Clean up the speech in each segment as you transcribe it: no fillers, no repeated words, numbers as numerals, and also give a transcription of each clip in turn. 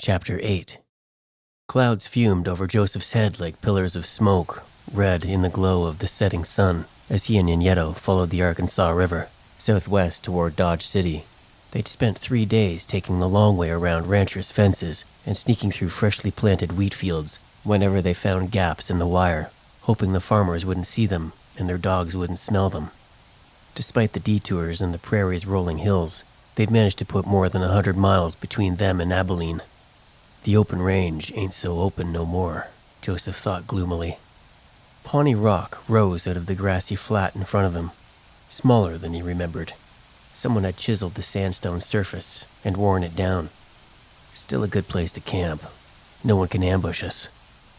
Chapter 8. Clouds fumed over Joseph's head like pillars of smoke, red in the glow of the setting sun, as he and Nieto followed the Arkansas River, southwest toward Dodge City. They'd spent 3 days taking the long way around ranchers' fences and sneaking through freshly planted wheat fields whenever they found gaps in the wire, hoping the farmers wouldn't see them and their dogs wouldn't smell them. Despite the detours and the prairie's rolling hills, they'd managed to put more than 100 miles between them and Abilene. The open range ain't so open no more, Joseph thought gloomily. Pawnee Rock rose out of the grassy flat in front of him, smaller than he remembered. Someone had chiseled the sandstone surface and worn it down. Still a good place to camp. No one can ambush us.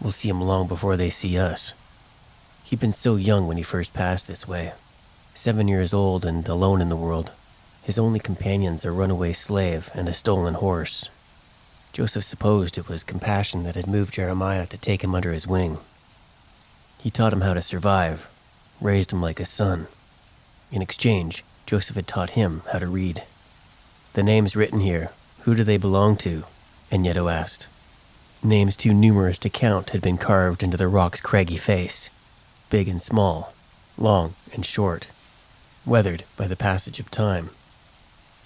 We'll see them long before they see us. He'd been so young when he first passed this way. 7 years old and alone in the world. His only companions a runaway slave and a stolen horse. Joseph supposed it was compassion that had moved Jeremiah to take him under his wing. He taught him how to survive, raised him like a son. In exchange, Joseph had taught him how to read. "The names written here, who do they belong to?" Nieto asked. Names too numerous to count had been carved into the rock's craggy face, big and small, long and short, weathered by the passage of time.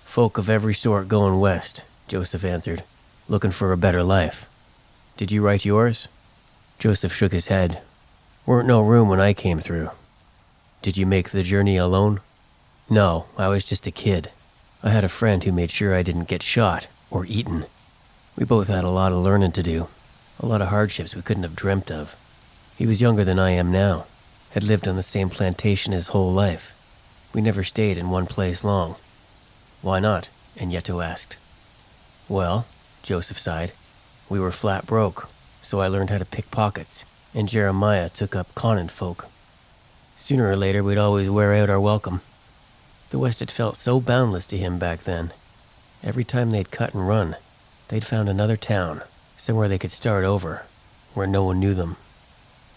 "Folk of every sort going west," Joseph answered, "looking for a better life. Did you write yours?" Joseph shook his head. "Weren't no room when I came through." "Did you make the journey alone?" "No, I was just a kid. I had a friend who made sure I didn't get shot or eaten. We both had a lot of learning to do, a lot of hardships we couldn't have dreamt of. He was younger than I am now, had lived on the same plantation his whole life. We never stayed in one place long." "Why not?" Nieto asked. "Well," Joseph sighed, "we were flat broke, so I learned how to pick pockets, and Jeremiah took up conning folk. Sooner or later we'd always wear out our welcome." The West had felt so boundless to him back then. Every time they'd cut and run, they'd found another town, somewhere they could start over, where no one knew them.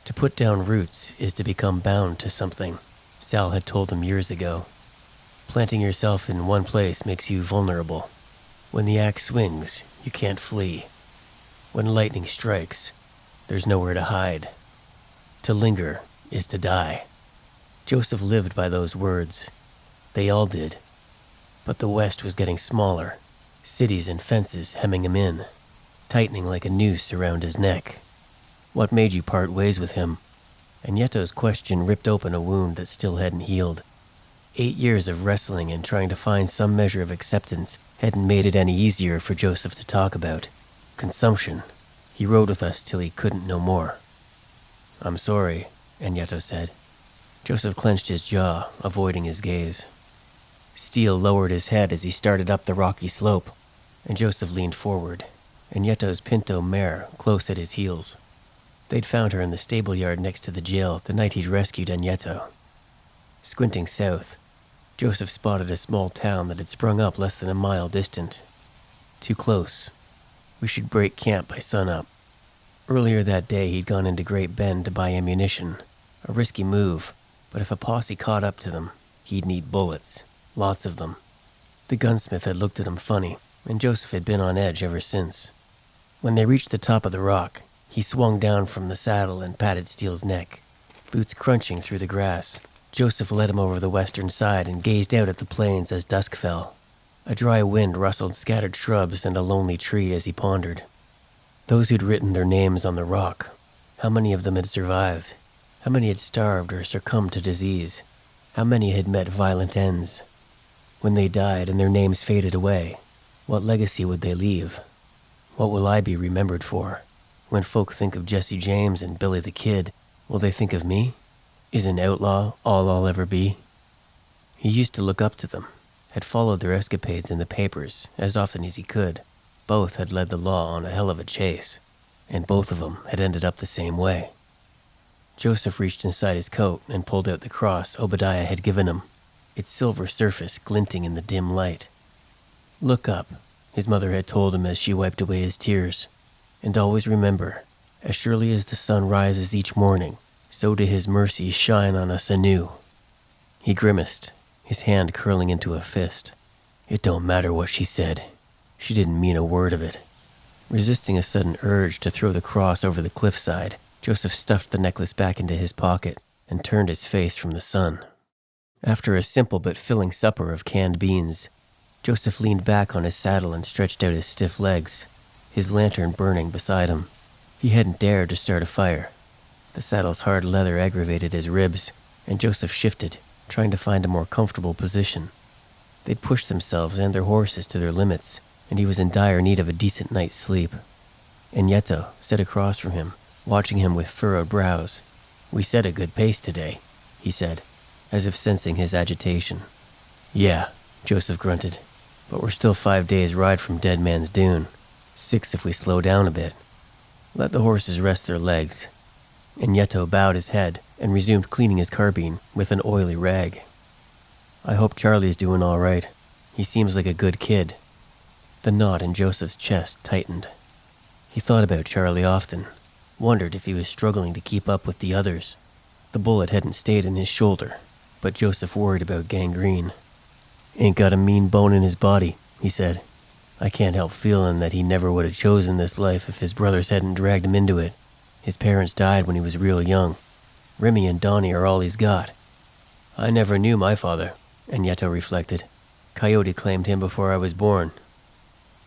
To put down roots is to become bound to something, Sal had told him years ago. Planting yourself in one place makes you vulnerable. When the axe swings, you can't flee. When lightning strikes, there's nowhere to hide. To linger is to die. Joseph lived by those words. They all did. But the West was getting smaller, cities and fences hemming him in, tightening like a noose around his neck. What made you part ways with him? Nieto's question ripped open a wound that still hadn't healed. 8 years of wrestling and trying to find some measure of acceptance hadn't made it any easier for Joseph to talk about. Consumption. He rode with us till he couldn't no more. "I'm sorry," Nieto said. Joseph clenched his jaw, avoiding his gaze. Steele lowered his head as he started up the rocky slope, and Joseph leaned forward, Nieto's pinto mare close at his heels. They'd found her in the stable yard next to the jail the night he'd rescued Nieto. Squinting south, Joseph spotted a small town that had sprung up less than a mile distant. Too close. We should break camp by sunup. Earlier that day he'd gone into Great Bend to buy ammunition. A risky move, but if a posse caught up to them, he'd need bullets. Lots of them. The gunsmith had looked at him funny, and Joseph had been on edge ever since. When they reached the top of the rock, he swung down from the saddle and patted Steele's neck. Boots crunching through the grass, Joseph led him over the western side and gazed out at the plains as dusk fell. A dry wind rustled scattered shrubs and a lonely tree as he pondered. Those who'd written their names on the rock, how many of them had survived? How many had starved or succumbed to disease? How many had met violent ends? When they died and their names faded away, what legacy would they leave? What will I be remembered for? When folk think of Jesse James and Billy the Kid, will they think of me? Is an outlaw all I'll ever be? He used to look up to them, had followed their escapades in the papers as often as he could. Both had led the law on a hell of a chase, and both of them had ended up the same way. Joseph reached inside his coat and pulled out the cross Obadiah had given him, its silver surface glinting in the dim light. "Look up," his mother had told him as she wiped away his tears, "and always remember, as surely as the sun rises each morning, so do his mercies shine on us anew." He grimaced, his hand curling into a fist. It don't matter what she said. She didn't mean a word of it. Resisting a sudden urge to throw the cross over the cliffside, Joseph stuffed the necklace back into his pocket and turned his face from the sun. After a simple but filling supper of canned beans, Joseph leaned back on his saddle and stretched out his stiff legs, his lantern burning beside him. He hadn't dared to start a fire. The saddle's hard leather aggravated his ribs, and Joseph shifted, trying to find a more comfortable position. They'd pushed themselves and their horses to their limits, and he was in dire need of a decent night's sleep. Nieto sat across from him, watching him with furrowed brows. "We set a good pace today," he said, as if sensing his agitation. "Yeah," Joseph grunted, "but we're still 5 days' ride from Dead Man's Dune. 6 if we slow down a bit. Let the horses rest their legs." Nieto bowed his head and resumed cleaning his carbine with an oily rag. "I hope Charlie's doing all right. He seems like a good kid." The knot in Joseph's chest tightened. He thought about Charlie often, wondered if he was struggling to keep up with the others. The bullet hadn't stayed in his shoulder, but Joseph worried about gangrene. "Ain't got a mean bone in his body," he said. "I can't help feeling that he never would have chosen this life if his brothers hadn't dragged him into it. His parents died when he was real young. Remy and Donnie are all he's got." "I never knew my father," Nieto reflected. "Coyote claimed him before I was born."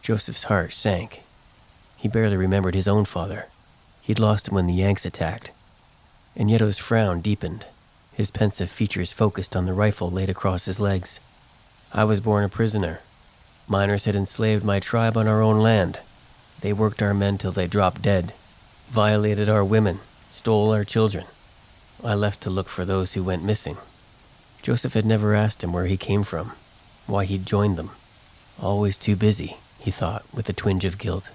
Joseph's heart sank. He barely remembered his own father. He'd lost him when the Yanks attacked. Nieto's frown deepened. His pensive features focused on the rifle laid across his legs. "I was born a prisoner. Miners had enslaved my tribe on our own land. They worked our men till they dropped dead, violated our women, stole our children. I left to look for those who went missing." Joseph had never asked him where he came from, why he'd joined them. Always too busy, he thought, with a twinge of guilt.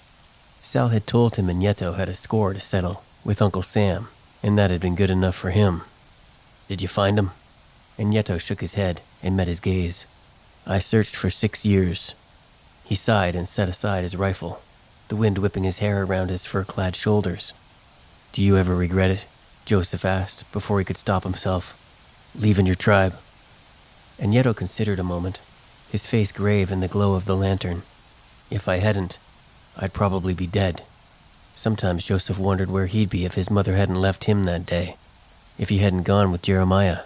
Sal had told him Nieto had a score to settle with Uncle Sam, and that had been good enough for him. "Did you find him?" Nieto shook his head and met his gaze. "I searched for 6 years." He sighed and set aside his rifle, the wind whipping his hair around his fur-clad shoulders. "Do you ever regret it?" Joseph asked before he could stop himself. "Leaving your tribe?" Nieto considered a moment, his face grave in the glow of the lantern. "If I hadn't, I'd probably be dead." Sometimes Joseph wondered where he'd be if his mother hadn't left him that day, if he hadn't gone with Jeremiah,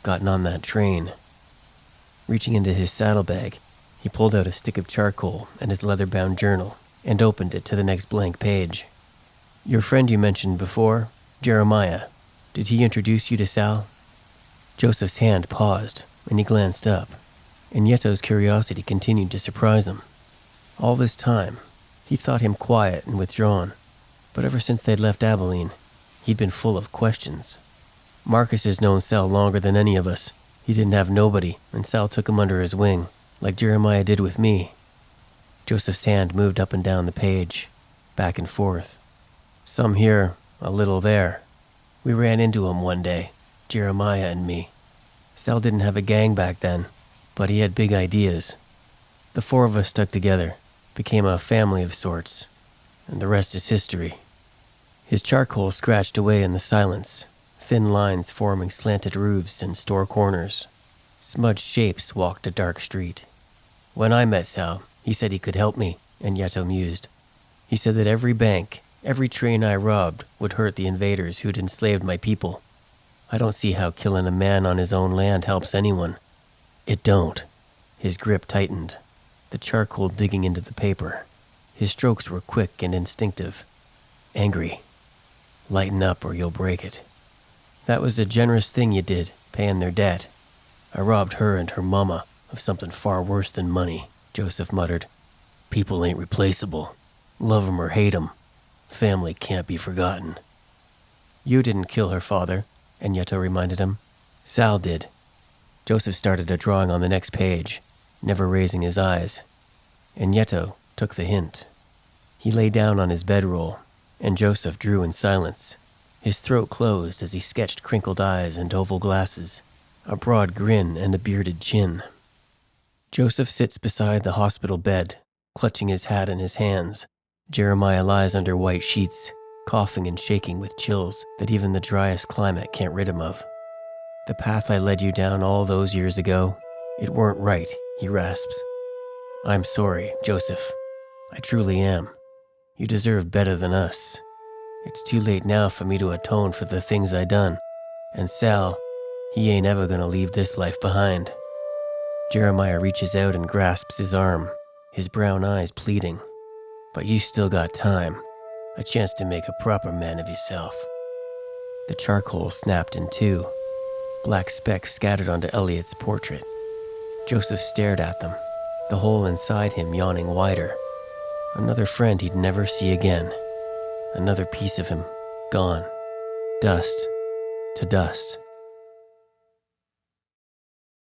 gotten on that train. Reaching into his saddlebag, he pulled out a stick of charcoal and his leather-bound journal and opened it to the next blank page. "Your friend you mentioned before, Jeremiah, did he introduce you to Sal?" Joseph's hand paused, and he glanced up, and Nieto's curiosity continued to surprise him. All this time, he thought him quiet and withdrawn, but ever since they'd left Abilene, he'd been full of questions. "Marcus has known Sal longer than any of us. He didn't have nobody, and Sal took him under his wing, like Jeremiah did with me." Joseph's hand moved up and down the page, back and forth. "Some here, a little there. We ran into him one day, Jeremiah and me. Sal didn't have a gang back then, but he had big ideas. The 4 of us stuck together, became a family of sorts, and the rest is history." His charcoal scratched away in the silence, thin lines forming slanted roofs and store corners. Smudged shapes walked a dark street. "When I met Sal, he said he could help me," Nieto mused. "He said that every bank, every train I robbed would hurt the invaders who'd enslaved my people. I don't see how killing a man on his own land helps anyone." "It don't." His grip tightened, the charcoal digging into the paper. His strokes were quick and instinctive. Angry. "Lighten up or you'll break it. That was a generous thing you did, paying their debt. I robbed her and her mama of something far worse than money," Joseph muttered. "People ain't replaceable. Love 'em or hate 'em. Family can't be forgotten." "You didn't kill her father," Nieto reminded him. "Sal did." Joseph started a drawing on the next page, never raising his eyes. Nieto took the hint. He lay down on his bedroll, and Joseph drew in silence. His throat closed as he sketched crinkled eyes and oval glasses, a broad grin and a bearded chin. Joseph sits beside the hospital bed, clutching his hat in his hands. Jeremiah lies under white sheets, coughing and shaking with chills that even the driest climate can't rid him of. "The path I led you down all those years ago, it weren't right," he rasps. "I'm sorry, Joseph. I truly am." You deserve better than us. It's too late now for me to atone for the things I done. And Sal, he ain't ever gonna leave this life behind." Jeremiah reaches out and grasps his arm, his brown eyes pleading. "But you still got time, a chance to make a proper man of yourself." The charcoal snapped in two. Black specks scattered onto Elliot's portrait. Joseph stared at them, the hole inside him yawning wider. Another friend he'd never see again. Another piece of him, gone. Dust to dust.